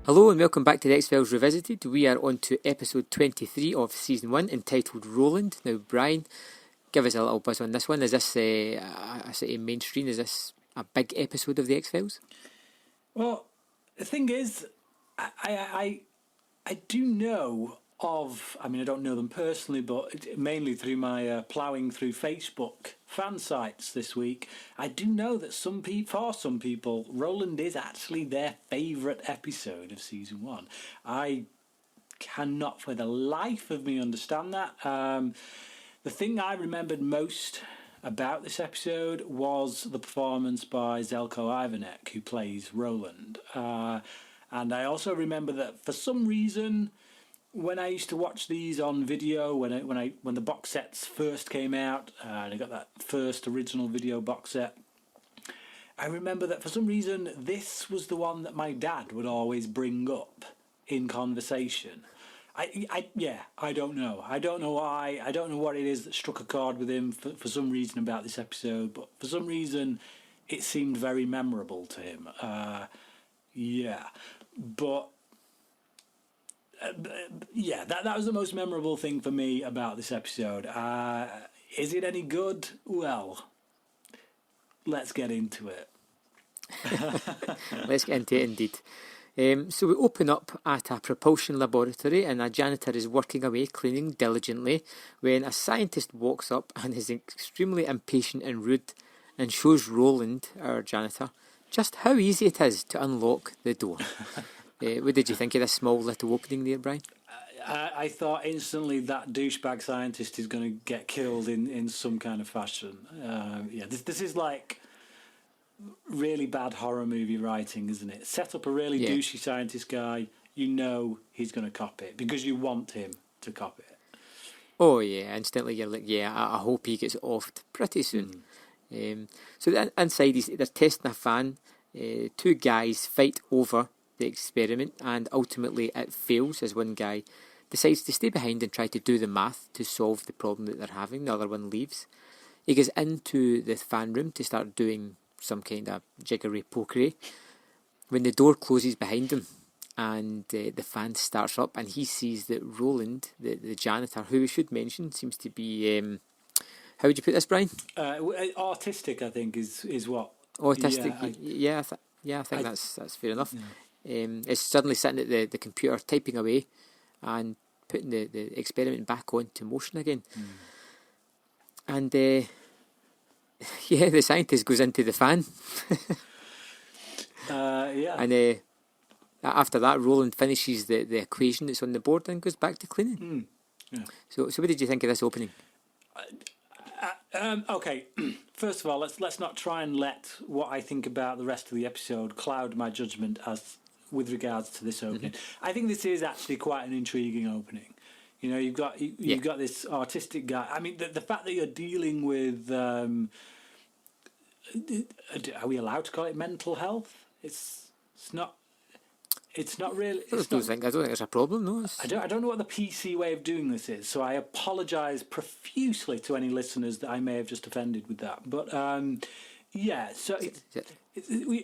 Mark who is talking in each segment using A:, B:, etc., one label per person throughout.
A: Hello and welcome back to the X-Files Revisited. We are on to episode 23 of season 1 entitled Roland. Now Brian, give us a little buzz on this one. Is this a mainstream? Is this a big episode of the X-Files?
B: Well, the thing is, I do know of, I don't know them personally, but mainly through my ploughing through Facebook fan sites this week, I do know that for some people, Roland is actually their favourite episode of season 1. I cannot for the life of me understand that. The thing I remembered most about this episode was the performance by Zeljko Ivanek, who plays Roland. And I also remember that for some reason, when I used to watch these on video, when the box sets first came out, and I got that first original video box set, I remember that for some reason this was the one that my dad would always bring up in conversation. I don't know. I don't know why. I don't know what it is that struck a chord with him for some reason about this episode, but for some reason it seemed very memorable to him. That was the most memorable thing for me about this episode. Is it any good? Well, let's get into it.
A: Let's get into it indeed. So we open up at a propulsion laboratory and a janitor is working away, cleaning diligently, when a scientist walks up and is extremely impatient and rude and shows Roland, our janitor, just how easy it is to unlock the door. What did you think of this small little opening there, Brian?
B: I thought instantly that douchebag scientist is going to get killed in some kind of fashion. This is like really bad horror movie writing, isn't it? Set up a really douchey scientist guy, you know he's going to cop it because you want him to cop it.
A: Oh yeah, instantly you're like, I hope he gets offed pretty soon. So inside they're testing a fan. Two guys fight over the experiment and ultimately it fails as one guy decides to stay behind and try to do the math to solve the problem that they're having. The other one leaves. He goes into the fan room to start doing some kind of jiggery pokery when the door closes behind him and the fan starts up and he sees that Roland, the janitor, who we should mention seems to be how would you put this, Brian?
B: Autistic, I think is what.
A: Autistic, I think that's fair enough. Is suddenly sitting at the computer typing away and putting the experiment back onto motion again. And the scientist goes into the fan. And after that, Roland finishes the equation that's on the board and goes back to cleaning. So what did you think of this opening?
B: Okay, first of all, let's not try and let what I think about the rest of the episode cloud my judgment as with regards to this opening. I think this is actually quite an intriguing opening. You know, you've got this artistic guy. I mean, the fact that you're dealing with are we allowed to call it mental health? It's not really.
A: I don't think it's a problem. No,
B: I don't know what the PC way of doing this is. So I apologise profusely to any listeners that I may have just offended with that. But so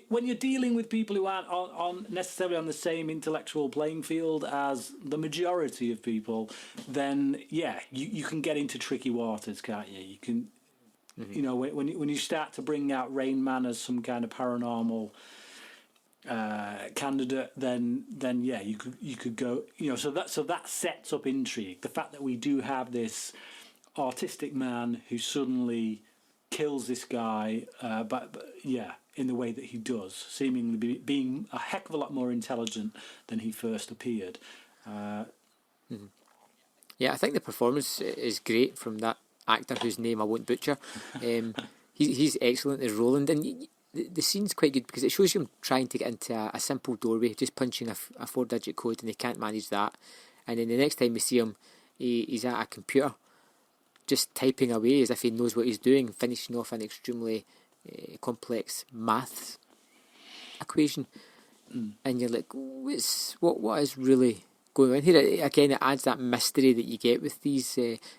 B: when you're dealing with people who aren't on necessarily on the same intellectual playing field as the majority of people, then you can get into tricky waters, can't you? You can, you know, when you start to bring out Rain Man as some kind of paranormal candidate, then you could go, you know, so that sets up intrigue. The fact that we do have this artistic man who suddenly kills this guy, but in the way that he does, seemingly being a heck of a lot more intelligent than he first appeared.
A: Yeah, I think the performance is great from that actor whose name I won't butcher. He's excellent as Roland, and the scene's quite good because it shows him trying to get into a simple doorway, just punching a 4-digit code, and he can't manage that. And then the next time we see him, he's at a computer, just typing away as if he knows what he's doing, finishing off an extremely complex maths equation. And you're like, what is really going on here? Again, it adds that mystery that you get with these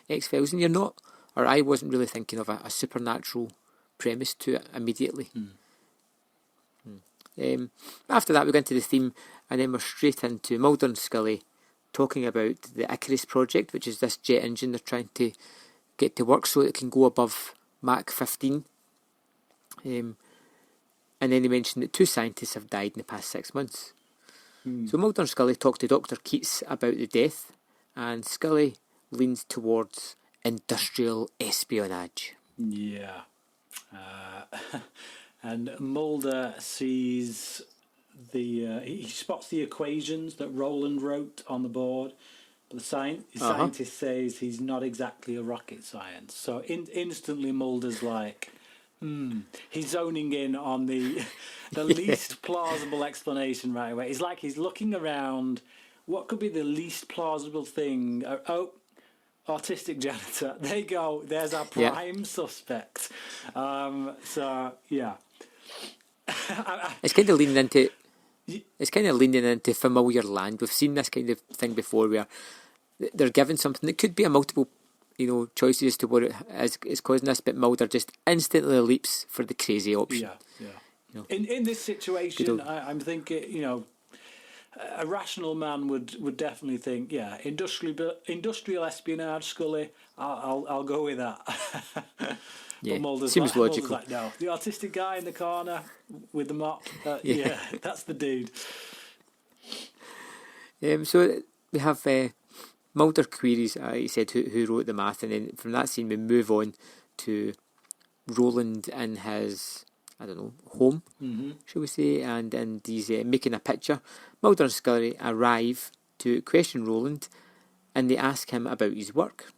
A: X-Files, and you're not, or I wasn't really thinking of a supernatural premise to it immediately. After that, we go into the theme And then we're straight into Mulder and Scully talking about the Icarus project, which is this jet engine they're trying to get to work so it can go above Mach 15. And then they mentioned that 2 scientists have died in the past 6 months. So Mulder and Scully talk to Dr. Keats about the death, and Scully leans towards industrial espionage.
B: Yeah. And Mulder sees he spots the equations that Roland wrote on the board, but the scientist says he's not exactly a rocket science. So instantly Mulder's like, he's zoning in on the least plausible explanation right away. It's like he's looking around. What could be the least plausible thing? Autistic janitor. There you go. There's our prime suspect. So yeah,
A: it's kind of leaning into. It's kind of leaning into familiar land. We've seen this kind of thing before, where they're given something that could be a multiple, choices as to what it is causing this, but Mulder just instantly leaps for the crazy option.
B: Yeah. In this situation, I'm thinking, a rational man would definitely think, industrial espionage, Scully. I'll go with that.
A: Yeah,
B: Mulder's
A: seems logical.
B: Mulder's like, no, the autistic guy in the corner with the mop. That's the dude.
A: So we have Mulder queries. He said who wrote the math, and then from that scene we move on to Roland in his home, shall we say, and he's making a picture. Mulder and Scully arrive to question Roland, and they ask him about his work.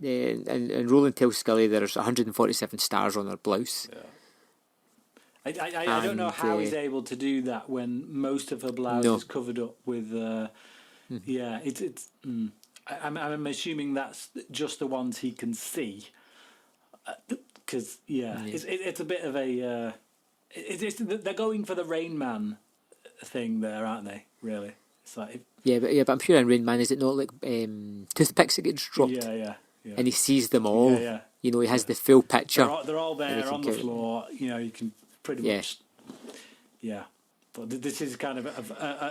A: And Roland tells Scully there's 147 stars on her blouse.
B: Yeah. I don't know how he's able to do that when most of her blouse is covered up with. I'm assuming that's just the ones he can see. Because it's a bit of a. They're going for the Rain Man thing there, aren't they? Really, it's like.
A: But I'm sure in Rain Man, is it not like toothpicks that get dropped?
B: Yeah.
A: And he sees them all.
B: Yeah.
A: He has the full picture.
B: They're all there on the floor. You can pretty much. Yeah. But this is kind of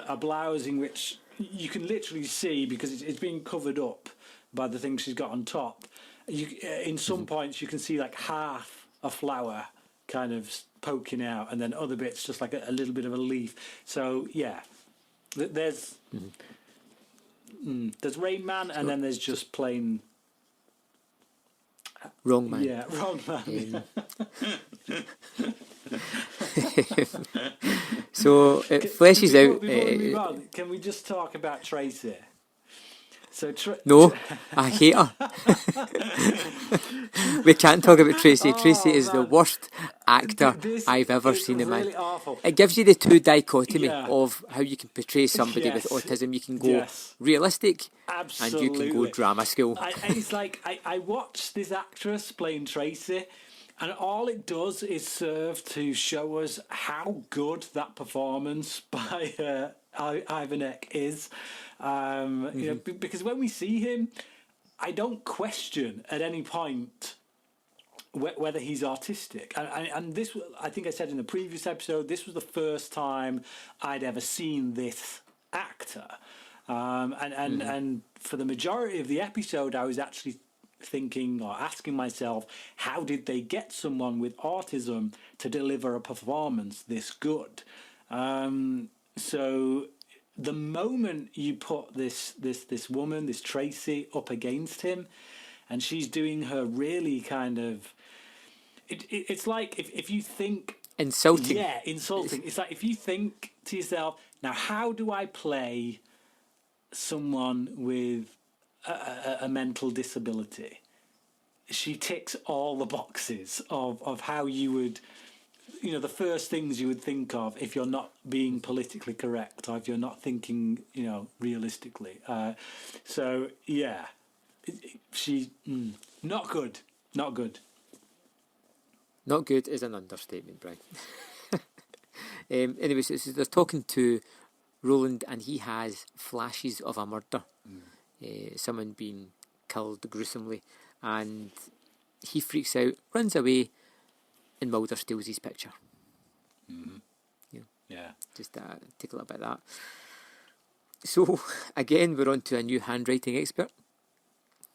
B: a blouse in which you can literally see, because it's being covered up by the thing she's got on top. In some points, you can see like half a flower kind of poking out, and then other bits just like a little bit of a leaf. So yeah, there's Rain Man, and then there's just plain.
A: Wrong man.
B: Yeah, wrong man.
A: So it fleshes out.
B: Before we move on, can we just talk about Tracy? So
A: no, I hate her. We can't talk about Tracy. Tracy is the worst actor I've ever seen in my life.
B: Awful.
A: It gives you the two dichotomy of how you can portray somebody with autism. You can go realistic, and you can go drama school.
B: It's like I watched this actress playing Tracy, and all it does is serve to show us how good that performance by Ivanek is. Because when we see him, I don't question at any point whether he's autistic. And this, I think I said in the previous episode, this was the first time I'd ever seen this actor. And for the majority of the episode, I was actually thinking or asking myself, how did they get someone with autism to deliver a performance this good? So the moment you put this woman, this Tracy, up against him, and she's doing her really kind of, it's like if you think
A: insulting.
B: Yeah, insulting. It's like if you think to yourself, now how do I play someone with a mental disability? She ticks all the boxes of how you would. The first things you would think of if you're not being politically correct, or if you're not thinking, realistically. So yeah, she not good. Not good
A: is an understatement, Brian. Anyway, so they're talking to Roland, and he has flashes of a murder, someone being killed gruesomely, and he freaks out, runs away, and Mulder steals his picture.
B: Yeah.
A: Just take a little bit of that. So, again, we're on to a new handwriting expert.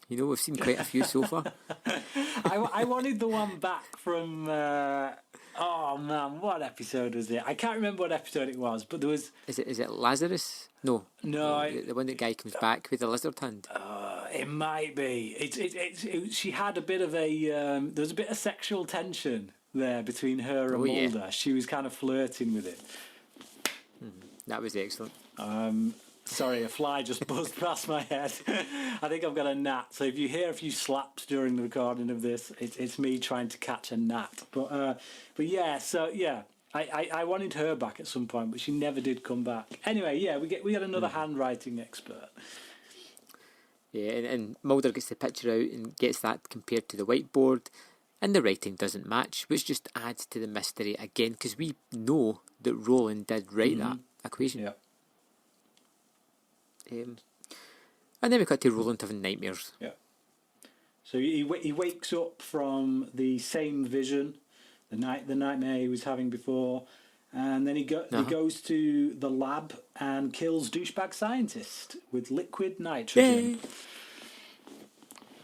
A: You know, we've seen quite a few so far.
B: I wanted the one back from... oh, man, what episode was it? I can't remember what episode it was, but there was...
A: Is it Lazarus? No.
B: No,
A: the one that guy comes back with the lizard hand.
B: it might be. She had a bit of a... there was a bit of sexual tension there between her and Mulder. Yeah. She was kind of flirting with it.
A: That was excellent.
B: Sorry, a fly just buzzed past my head. I think I've got a gnat. So if you hear a few slaps during the recording of this, it's me trying to catch a gnat. But yeah, so yeah, I wanted her back at some point, but she never did come back. Anyway, yeah, we get another handwriting expert.
A: Yeah, and Mulder gets the picture out and gets that compared to the whiteboard, and the writing doesn't match, which just adds to the mystery again, because we know that Roland did write that equation.
B: Yeah.
A: And then we got to Roland having nightmares.
B: Yeah. So he wakes up from the same vision, the nightmare he was having before, and then he goes to the lab and kills douchebag scientist with liquid nitrogen.
A: Yay.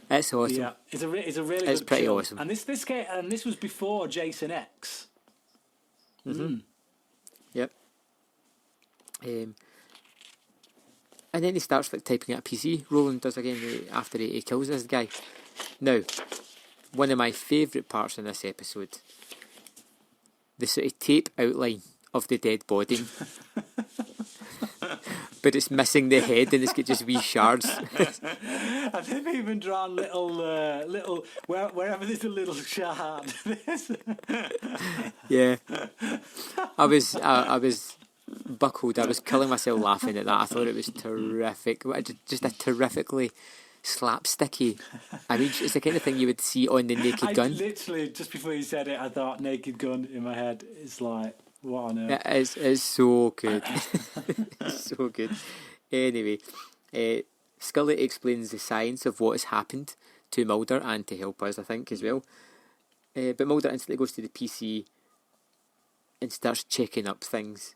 A: That's awesome.
B: Yeah, it's a really
A: it's
B: good
A: pretty
B: kill.
A: Awesome.
B: And this was before Jason X.
A: Yep. And then he starts typing at a PC. Roland does again after he kills this guy. Now, one of my favourite parts in this episode, the sort of tape outline of the dead body. But it's missing the head and it's got just wee shards.
B: And they've even drawn little wherever there's a little shard.
A: Yeah. I was buckled. I was killing myself laughing at that. I thought it was terrific. Just a terrifically slapsticky. I mean, it's the kind of thing you would see on the Naked Gun.
B: Literally, just before you said it, I thought Naked Gun in my head. It's like, what on earth?
A: It's so good. So good. Anyway, Scully explains the science of what has happened to Mulder and to help us, I think, as well. But Mulder instantly goes to the PC and starts checking up things.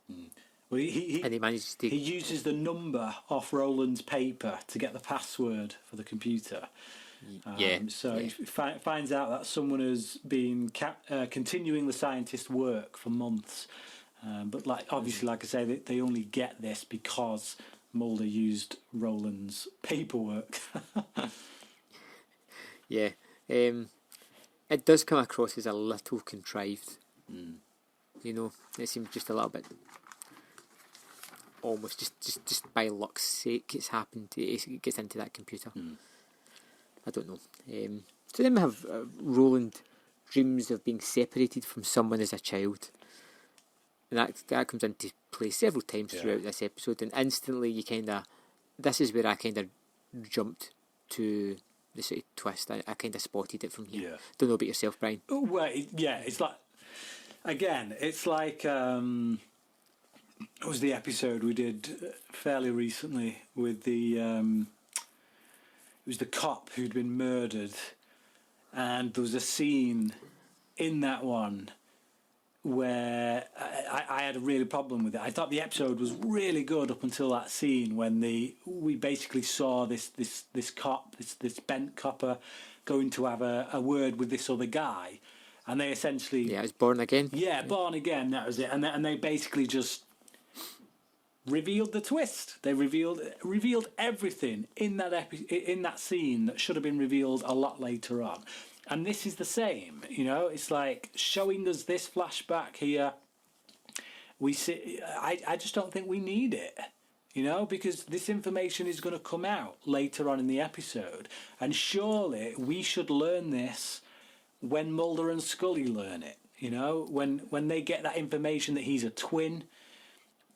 B: Well, he
A: manages to...
B: He uses the number off Roland's paper to get the password for the computer. He finds out that someone has been continuing the scientist's work for months. But obviously, like I say, they only get this because Mulder used Roland's paperwork.
A: Yeah. It does come across as a little contrived. You know, it seems just a little bit... almost just by luck's sake it's happened. It gets into that computer. I don't know. So then we have Roland dreams of being separated from someone as a child. And that comes into play several times throughout this episode, and instantly you this is where I kind of jumped to the sort of twist. I kind of spotted it from here.
B: Yeah.
A: Don't know about yourself, Brian.
B: Oh, well, it's like, again, it's like, it was the episode we did fairly recently with the, it was the cop who'd been murdered, and there was a scene in that one where I had a real problem with it. I thought the episode was really good up until that scene when we basically saw this cop, this bent copper, going to have a word with this other guy, and they essentially...
A: Yeah, it was Born Again.
B: Yeah, Born Again, that was it. And they basically just revealed the twist. They revealed everything in that scene that should have been revealed a lot later on. And this is the same, you know. It's like showing us this flashback here. We see. I just don't think we need it, you know, because this information is going to come out later on in the episode, and surely we should learn this when Mulder and Scully learn it. You know, when they get that information that he's a twin.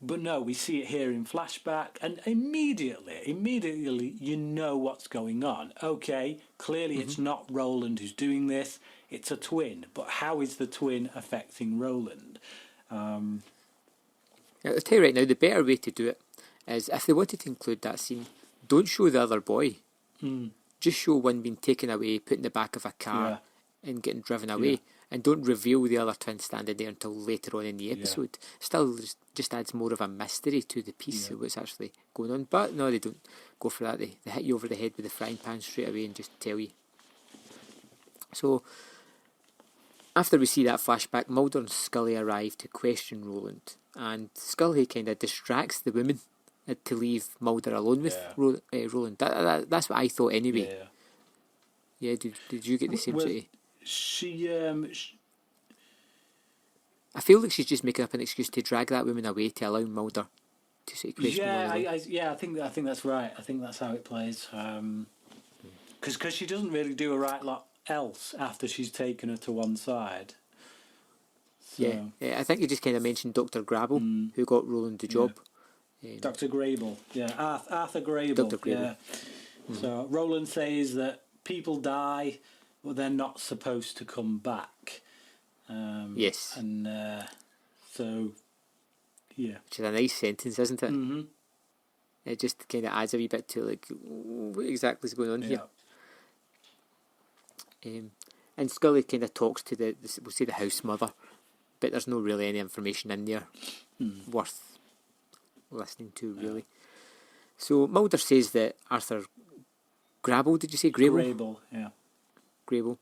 B: But no, we see it here in flashback, and immediately, you know what's going on. Okay, clearly it's not Roland who's doing this, it's a twin. But how is the twin affecting Roland?
A: I'll tell you right now, the better way to do it is, if they wanted to include that scene, don't show the other boy. Just show one being taken away, put in the back of a car, and getting driven away. and don't reveal the other twin standing there until later on in the episode. Still just adds more of a mystery to the piece of what's actually going on. But no, they don't go for that. They hit you over the head with the frying pan straight away and just tell you. So after we see that flashback, Mulder and Scully arrive to question Roland, and Scully kind of distracts the women to leave Mulder alone with Roland. That's what I thought anyway. Yeah. Did you get the same sort of... I feel like she's just making up an excuse to drag that woman away to allow Mulder to sort of question her.
B: I think that's right. I think that's how it plays. Because she doesn't really do a right lot else after she's taken her to one side. So.
A: Yeah, I think you just kind of mentioned Dr. Grabble, who got Roland the job.
B: Dr. Grable, Arthur Grable. Dr. Grable. Yeah. So Roland says that people die, but they're not supposed to come back.
A: Yes.
B: And so, yeah.
A: Which is a nice sentence, isn't it? Mm-hmm. It just kind of adds a wee bit to, like, what exactly is going on here. And Scully kind of talks to we'll say the house mother, but there's no really any information in there worth listening to, really. So Mulder says that Arthur Grable, did you say Grable?
B: Grable, yeah.
A: Grable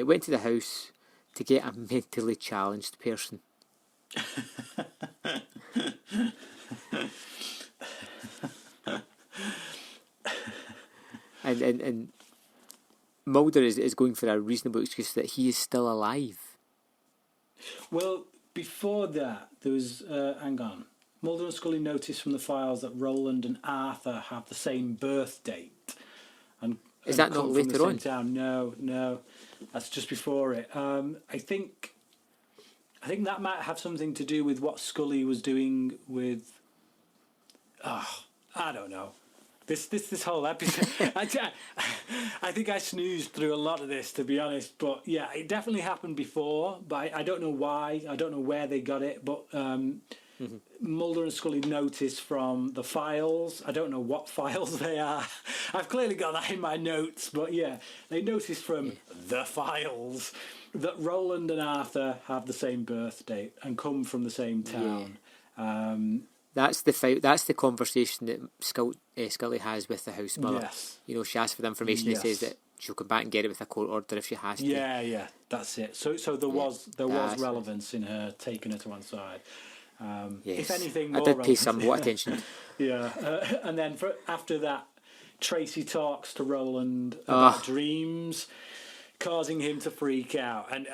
A: went to the house to get a mentally challenged person. and Mulder is going for a reasonable excuse that he is still alive. Well,
B: before that, there was... hang on. Mulder and Scully noticed from the files that Roland and Arthur have the same birth date.
A: Is that not later on?
B: Town. No. That's just before it. I think that might have something to do with what Scully was doing with... I don't know. This whole episode... I think I snoozed through a lot of this, to be honest. But yeah, it definitely happened before. But I don't know why. I don't know where they got it. But Mulder and Scully noticed from the files. I don't know what files they are. I've clearly got that in my notes. But yeah, they noticed from the files that Roland and Arthur have the same birth date and come from the same town.
A: Yeah. That's the conversation that Scully has with the house mother.
B: Yes.
A: You know, she asks for the information and says that she'll come back and get it with a court order if she has to.
B: Yeah, that's it. So there was relevance in her taking her to one side.
A: Yes.
B: If anything,
A: I did pay somewhat attention.
B: And then after that, Tracy talks to Roland about dreams, causing him to freak out, and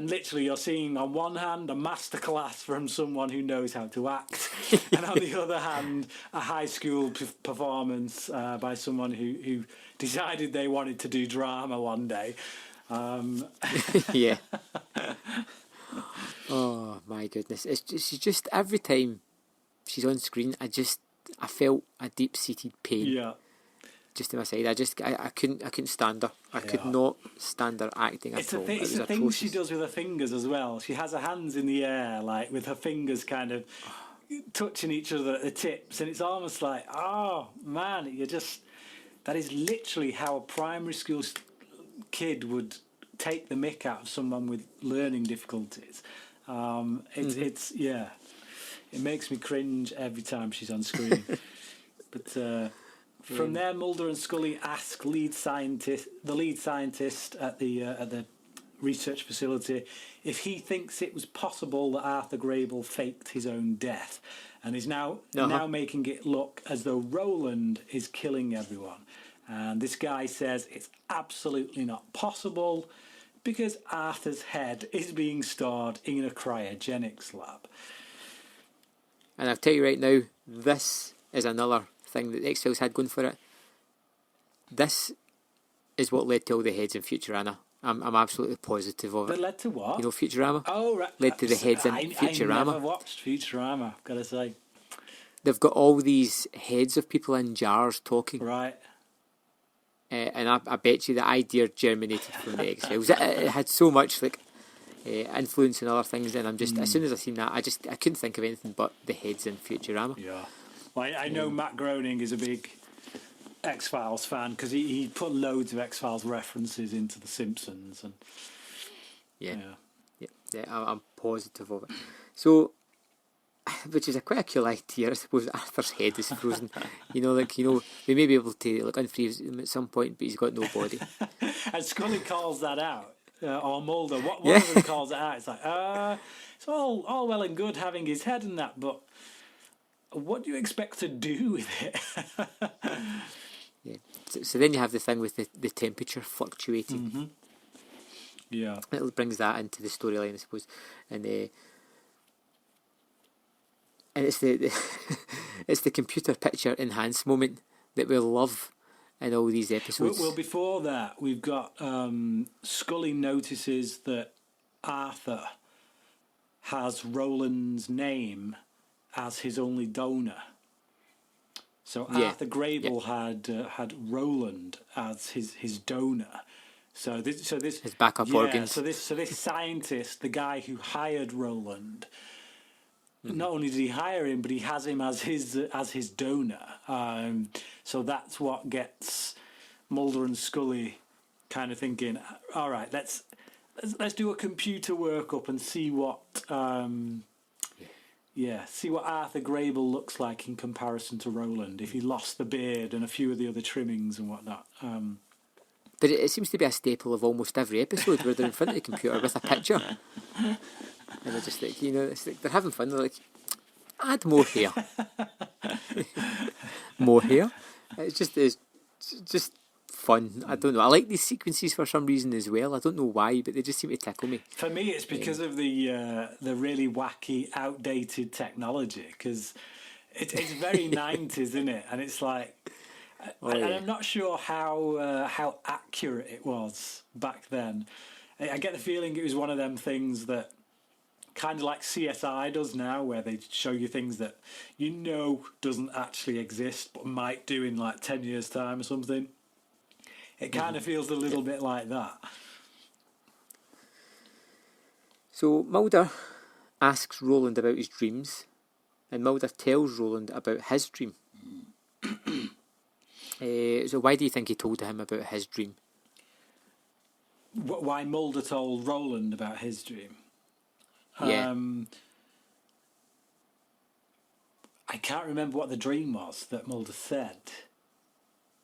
B: literally you're seeing on one hand a masterclass from someone who knows how to act, and on the other hand a high school performance by someone who decided they wanted to do drama one day.
A: Yeah. Oh my goodness! She's just every time she's on screen, I felt a deep-seated pain.
B: Yeah.
A: Just to my side, I couldn't stand her. I could not stand her acting at all.
B: It's the thing she does with her fingers as well. She has her hands in the air, like with her fingers kind of touching each other at the tips, and it's almost like, oh man, that is literally how a primary school kid would take the mick out of someone with learning difficulties. It makes me cringe every time she's on screen. But from there, Mulder and Scully ask the lead scientist at the research facility if he thinks it was possible that Arthur Grable faked his own death, and is now making it look as though Roland is killing everyone. And this guy says it's absolutely not possible because Arthur's head is being stored in a cryogenics lab.
A: And I'll tell you right now, this is another thing that X-Files had going for it. This is what led to all the heads in Futurama. I'm absolutely positive of it.
B: But led to what?
A: You know Futurama?
B: Oh, right.
A: Led to the heads in Futurama.
B: I never watched Futurama, I've got to say.
A: They've got all these heads of people in jars talking.
B: Right.
A: And I bet you the idea germinated from the X-Files. It had so much influence and other things, and I'm just as soon as I seen that, I couldn't think of anything but the heads in Futurama.
B: Yeah. Well, I know Matt Groening is a big X-Files fan because he put loads of X-Files references into The Simpsons, and
A: Yeah, I'm positive of it. So, which is quite a cool idea, I suppose. Arthur's head is frozen. They may be able to unfreeze him at some point, but he's got no body.
B: And Scully calls that out, or Mulder. One
A: Yeah.
B: of them calls it out. It's like, it's all well and good having his head and that, but what do you expect to do with it?
A: Yeah. So then you have the thing with the temperature fluctuating.
B: Mm-hmm. Yeah.
A: It brings that into the storyline, I suppose, and it's the it's the computer picture enhanced moment that we love in all these episodes.
B: Well, before that, we've got Scully notices that Arthur has Roland's name as his only donor. So Arthur Grable had Roland as his donor. So this
A: His backup organs.
B: So this scientist, the guy who hired Roland, not only did he hire him, but he has him as his donor. So that's what gets Mulder and Scully kind of thinking, all right, let's do a computer workup and see what see what Arthur Grable looks like in comparison to Roland if he lost the beard and a few of the other trimmings and whatnot.
A: But it seems to be a staple of almost every episode where they're in front of the computer with a picture. And they're just like, it's like they're having fun. They're like, add more hair. More hair. It's just fun. I don't know. I like these sequences for some reason as well. I don't know why, but they just seem to tickle me.
B: For me, it's because of the really wacky, outdated technology. Because it's very 90s, isn't it? And it's like... And I'm not sure how accurate it was back then. I get the feeling it was one of them things that kind of like CSI does now, where they show you things that doesn't actually exist but might do in like 10 years' time or something. It kind of feels a little bit like that. So
A: Mulder asks Roland about his dreams, and Mulder tells Roland about his dream. So why do you think he told him about his dream?
B: Why Mulder told Roland about his dream?
A: Yeah.
B: I can't remember what the dream was that Mulder said.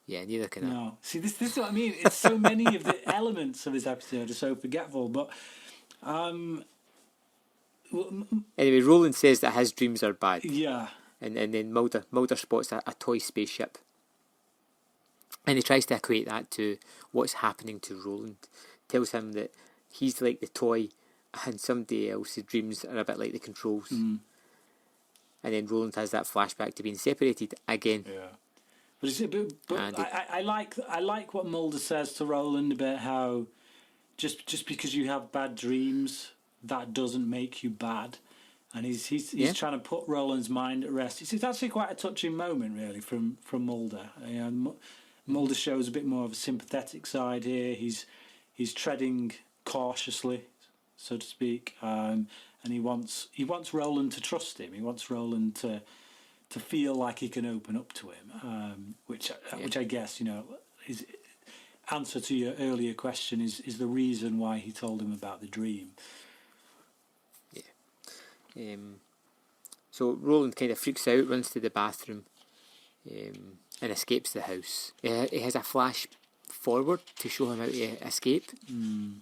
A: Yeah, neither can I.
B: No. See, this is what I mean. It's so many of the elements of this episode are so forgetful. But
A: anyway, Roland says that his dreams are bad.
B: Yeah.
A: And then Mulder spots a toy spaceship. And he tries to equate that to what's happening to Roland. Tells him that he's like the toy and somebody else's dreams are a bit like the controls. And then Roland has that flashback to being separated again.
B: Yeah. But I like what Mulder says to Roland about how just because you have bad dreams, that doesn't make you bad. And he's trying to put Roland's mind at rest. It's actually quite a touching moment, really, from Mulder. Mulder shows a bit more of a sympathetic side here. He's treading cautiously, so to speak, and he wants Roland to trust him. He wants Roland to feel like he can open up to him, which I guess is answer to your earlier question is the reason why he told him about the dream.
A: Yeah. So Roland kind of freaks out, runs to the bathroom. And escapes the house. He has a flash forward to show him how to escape.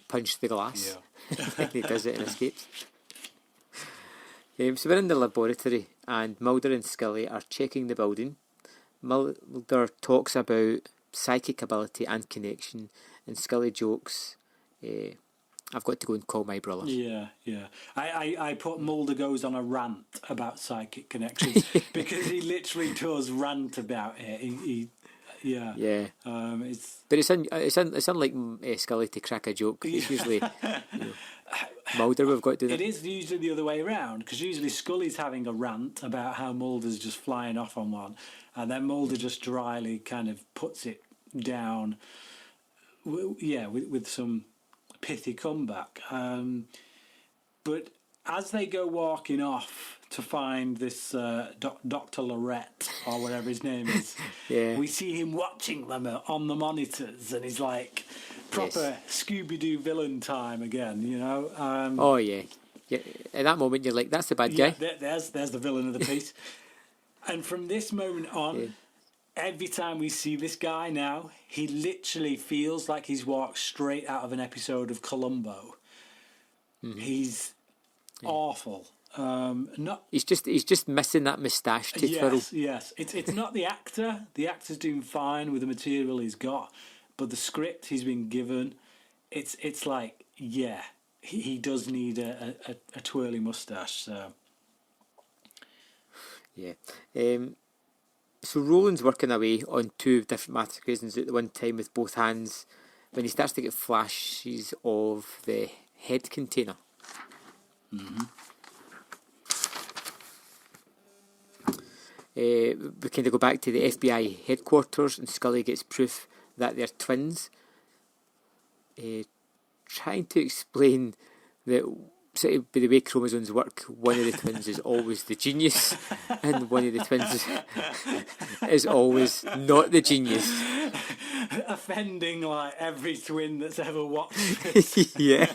A: Punch the glass. Yeah. He does it and escapes. So we're in the laboratory and Mulder and Scully are checking the building. Mulder talks about psychic ability and connection, and Scully jokes, I've got to go and call my brother.
B: Yeah. I put Mulder goes on a rant about psychic connections because he literally does rant about it.
A: Yeah. But it's unlike Scully to crack a joke. It's usually Mulder we've got to do that.
B: It is usually the other way around, because usually Scully's having a rant about how Mulder's just flying off on one, and then Mulder just dryly kind of puts it down. With some pithy comeback. But as they go walking off to find this Dr. Lorette, or whatever his name is, we see him watching them on the monitors, and he's like proper Scooby-Doo villain time again, you know.
A: Oh yeah. Yeah. At that moment, you're like, "That's the bad guy."
B: There's the villain of the piece. And from this moment on, every time we see this guy now, he literally feels like he's walked straight out of an episode of Columbo. He's awful.
A: He's just missing that moustache to twirl.
B: Yes. It's not the actor. The actor's doing fine with the material he's got, but the script he's been given, it's like, yeah, he does need a twirly moustache. So.
A: Yeah. So Roland's working away on 2 different math equations at the one time with both hands when he starts to get flashes of the head container. We kind of go back to the FBI headquarters, and Scully gets proof that they're twins, trying to explain that, so by the way chromosomes work, one of the twins is always the genius and one of the twins is always not the genius.
B: Offending like every twin that's ever watched this.
A: Yeah.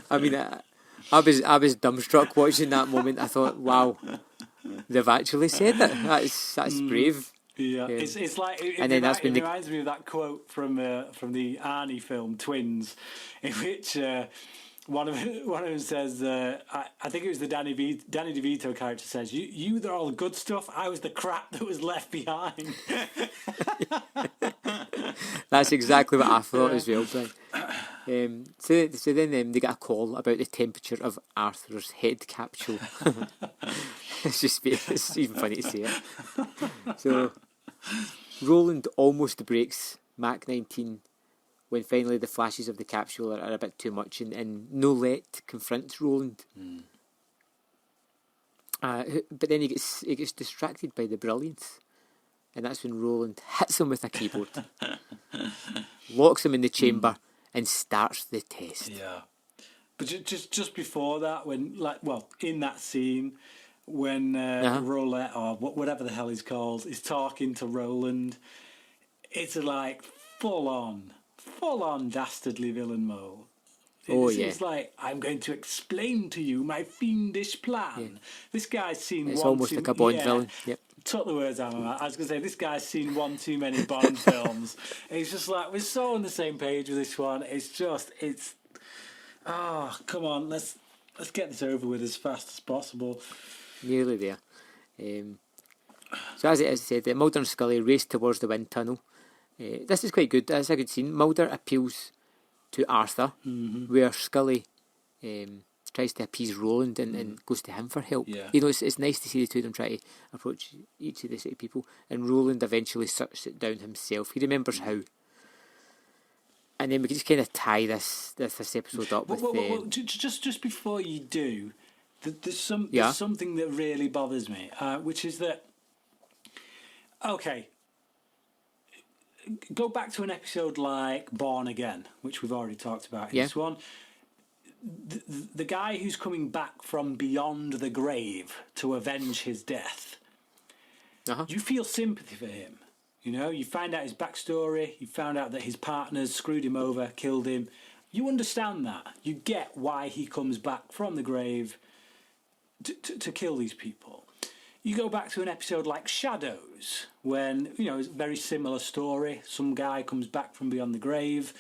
A: I mean, I was dumbstruck watching that moment. I thought, wow, they've actually said that. That's brave.
B: Yeah, it's like it reminds me of that quote from the Arnie film Twins, in which one of them says, I think it was the Danny DeVito character says, "You were all the good stuff. I was the crap that was left behind."
A: That's exactly what I thought as well, Brian. So then they get a call about the temperature of Arthur's head capsule. It's even funny to say it. So Roland almost breaks Mach 19 when finally the flashes of the capsule are a bit too much, and Nolette confronts Roland. But then he gets distracted by the brilliance, and that's when Roland hits him with a keyboard, locks him in the chamber, and starts the test.
B: Yeah, but just before that, when in that scene, when Roulette, or whatever the hell he's called, is talking to Roland, it's like full on dastardly villain mode. It's like, I'm going to explain to you my fiendish plan. Yeah. This guy's seen
A: it's almost like a Bond villain. Yep.
B: Took the words out of my mouth. I was going to say, this guy's seen one too many Bond films. And he's just like, we're so on the same page with this one. Come on, let's get this over with as fast as possible.
A: Nearly there. So as it is said, Mulder and Scully race towards the wind tunnel. This is quite good. That's a good scene. Mulder appeals to Arthur, where Scully tries to appease Roland and goes to him for help.
B: Yeah.
A: You know, it's nice to see the two of them try to approach each of the city people, and Roland eventually shuts it down himself. He remembers how. And then we can just kind of tie this episode up with...
B: Just before you do, there's something that really bothers me, which is that... Okay, go back to an episode like Born Again, which we've already talked about in this one. The guy who's coming back from beyond the grave to avenge his death, you feel sympathy for him. You know, you find out his backstory, you found out that his partners screwed him over, killed him. You understand that. You get why he comes back from the grave to kill these people. You go back to an episode like Shadows, when, you know, it's a very similar story. Some guy comes back from beyond the grave,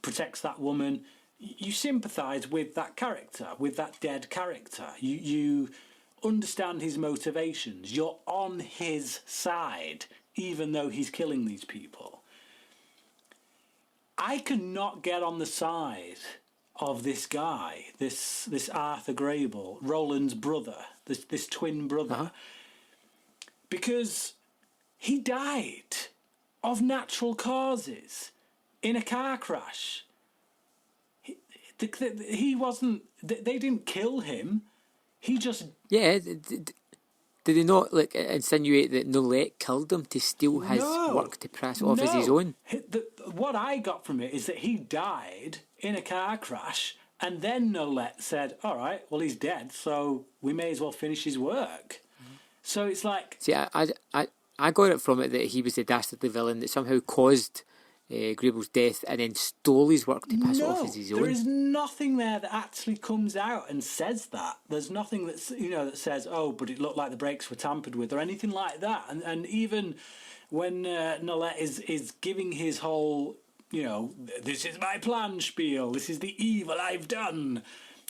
B: protects that woman. You sympathise with that character, with that dead character. You understand his motivations. You're on his side, even though he's killing these people. I cannot get on the side of this guy, this Arthur Grable, Roland's brother, this twin brother, because he died of natural causes in a car crash. He wasn't... They didn't kill him. He just...
A: Yeah, did they not insinuate that Nolette killed him to steal his work to press off as his own?
B: What I got from it is that he died in a car crash, and then Nolette said, all right, well, he's dead, so we may as well finish his work. So it's like...
A: See, I got it from it that he was the dastardly villain that somehow caused Grable's death and then stole his work to pass it off as his own.
B: There is nothing there that actually comes out and says that. There's nothing that's that says, oh, but it looked like the brakes were tampered with or anything like that. And even when Nolette is giving his whole, this is my plan spiel, this is the evil I've done.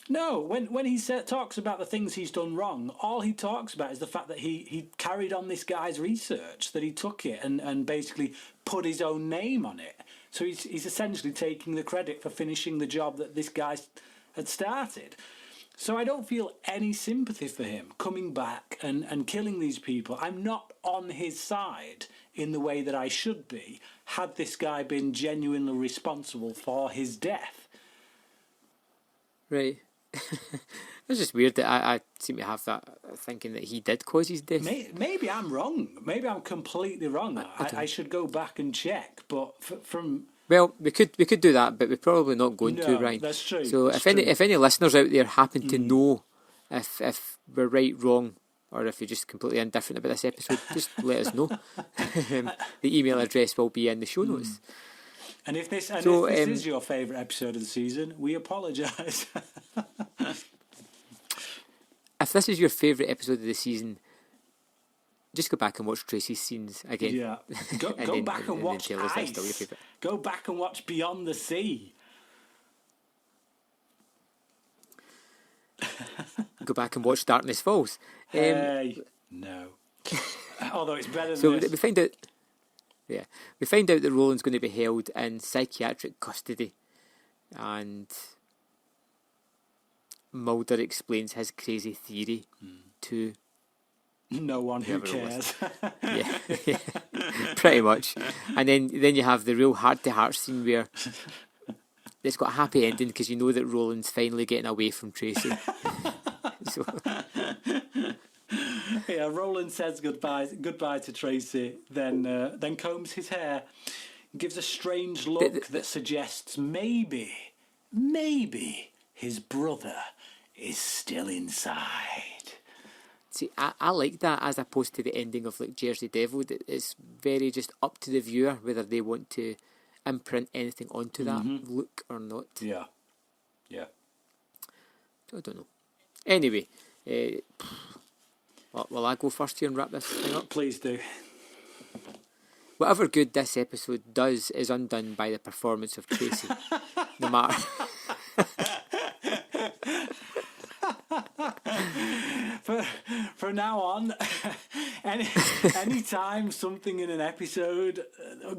B: No, when he talks about the things he's done wrong, all he talks about is the fact that he carried on this guy's research, that he took it and basically put his own name on it. So he's essentially taking the credit for finishing the job that this guy had started. So I don't feel any sympathy for him coming back and killing these people. I'm not on his side in the way that I should be had this guy been genuinely responsible for his death.
A: Right. It's just weird that I seem to have that thinking that he did cause his death.
B: Maybe I'm wrong. Maybe I'm completely wrong. I should go back and check. But from
A: well, we could do that, but we're probably not going to, Ryan.
B: That's true.
A: So if any listeners out there happen to know if we're right, wrong, or if you're just completely indifferent about this episode, just let us know. The email address will be in the show notes.
B: And if this is your favourite episode of the season, we apologise.
A: If this is your favourite episode of the season, just go back and watch Tracy's scenes again.
B: Yeah, go back and watch Ice. Go back and watch Beyond the Sea.
A: Go back and watch Darkness Falls.
B: No. Although it's better than
A: so
B: this.
A: we find out. Yeah, we find out that Roland's going to be held in psychiatric custody, and Mulder explains his crazy theory to
B: no one who cares.
A: yeah, pretty much. And then you have the real heart-to-heart scene where it's got a happy ending because you know that Roland's finally getting away from Tracy. So.
B: Yeah, Roland says goodbye to Tracy, then combs his hair, gives a strange look that suggests maybe his brother is still inside.
A: See, I like that as opposed to the ending of like Jersey Devil. It's very just up to the viewer whether they want to imprint anything onto that look or not.
B: Yeah.
A: I don't know. Anyway, will I go first here and wrap this thing up?
B: Please do.
A: Whatever good this episode does is undone by the performance of Tracy. No matter.
B: From now on, any time something in an episode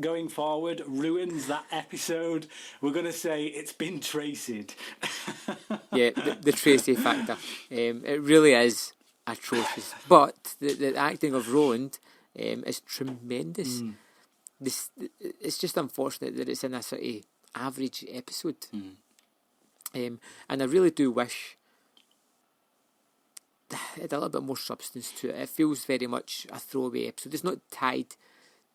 B: going forward ruins that episode, we're going to say it's been Tracy'd.
A: Yeah, the Tracy factor. It really is atrocious. But the acting of Roland is tremendous. It's just unfortunate that it's in a sort of average episode. And I really do wish it had a little bit more substance to it. It feels very much a throwaway episode. It's not tied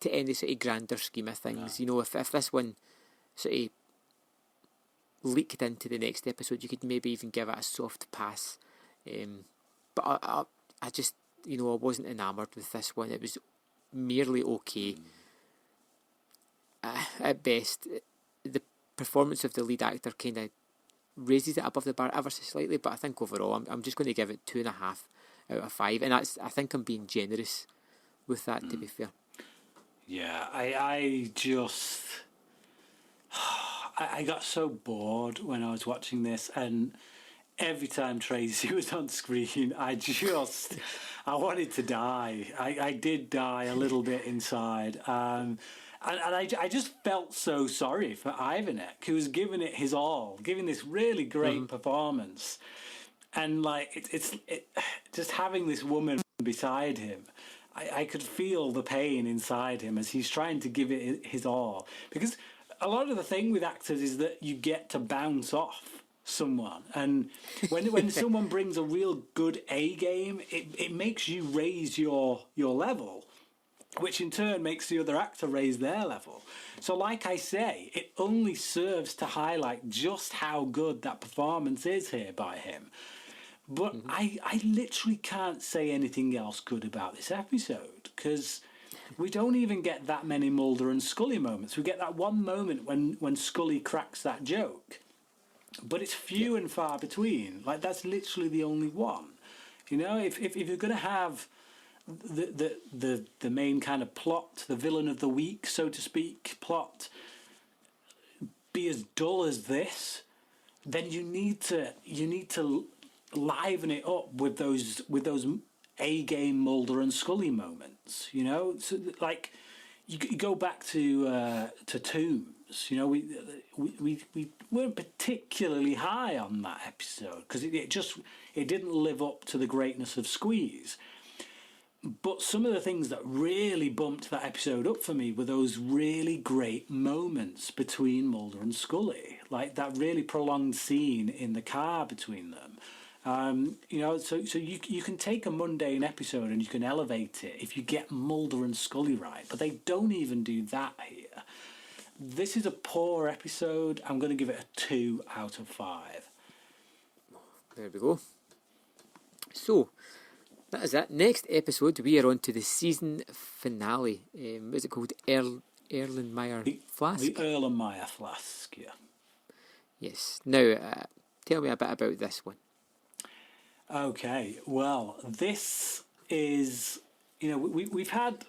A: to any sort of grander scheme of things. No. If this one sort of leaked into the next episode, you could maybe even give it a soft pass. But I just, I wasn't enamoured with this one. It was merely okay. At best, the performance of the lead actor kind of raises it above the bar ever so slightly, but I think overall I'm just going to give it 2.5 out of 5, and I think I'm being generous with that, to be fair.
B: Yeah, I just I got so bored when I was watching this, and every time Tracy was on screen, I wanted to die. I did die a little bit inside. And I just felt so sorry for Ivanek, who was giving it his all, giving this really great performance. And it's just having this woman beside him, I could feel the pain inside him as he's trying to give it his all. Because a lot of the thing with actors is that you get to bounce off someone, and when someone brings a real good A game, it makes you raise your level, which in turn makes the other actor raise their level. So like I say, it only serves to highlight just how good that performance is here by him. But I literally can't say anything else good about this episode, because we don't even get that many Mulder and Scully moments. We get that one moment when Scully cracks that joke, but it's few and far between. Like, that's literally the only one. You know, if you're going to have the main kind of plot, the villain of the week, so to speak, plot, be as dull as this, then you need to liven it up with those A-game Mulder and Scully moments. You know, so like you go back to Tombs. You know, we weren't particularly high on that episode because it didn't live up to the greatness of Squeeze. But some of the things that really bumped that episode up for me were those really great moments between Mulder and Scully, like that really prolonged scene in the car between them. You know, so you can take a mundane episode and you can elevate it if you get Mulder and Scully right, but they don't even do that here. This is a poor episode. I'm going to give it a 2 out of 5.
A: There we go. So, that is that. Next episode, we are on to the season finale. What is it called? Erlenmeyer Flask?
B: The Erlenmeyer Flask, yeah.
A: Yes. Now, tell me a bit about this one.
B: Okay, well, this is, you know, we've had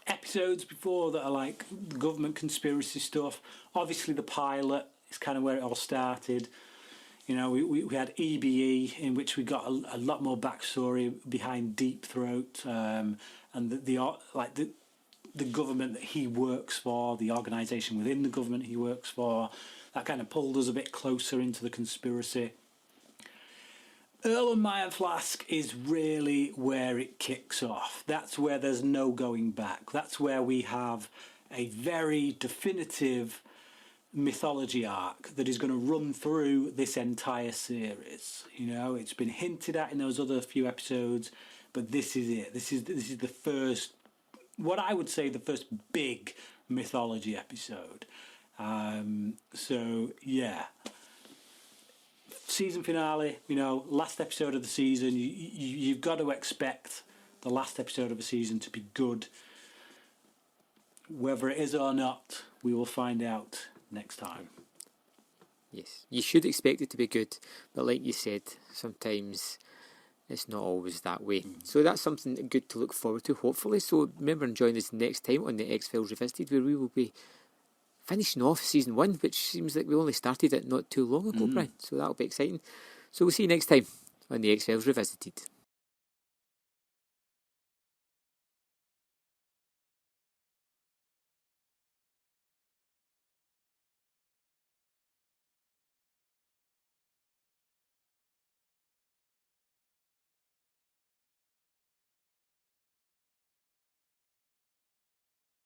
B: episodes before that are like government conspiracy stuff. Obviously, the pilot is kind of where it all started. You know, we had EBE, in which we got a lot more backstory behind Deep Throat, and the government that he works for, the organisation within the government he works for. That kind of pulled us a bit closer into the conspiracy. Erlenmeyer Flask is really where it kicks off. That's where there's no going back. That's where we have a very definitive mythology arc that is going to run through this entire series. You know, it's been hinted at in those other few episodes, but this is it. This is the first, what I would say, the first big mythology episode. So yeah, season finale. You know, last episode of the season. You've got to expect the last episode of a season to be good. Whether it is or not, we will find out next time.
A: Yes, you should expect it to be good, but like you said, sometimes it's not always that way. So that's something good to look forward to, hopefully. So remember and join us next time on the X-Files Revisited, where we will be finishing off season 1, which seems like we only started it not too long ago, Brian. So that'll be exciting. So we'll see you next time on the X-Files Revisited.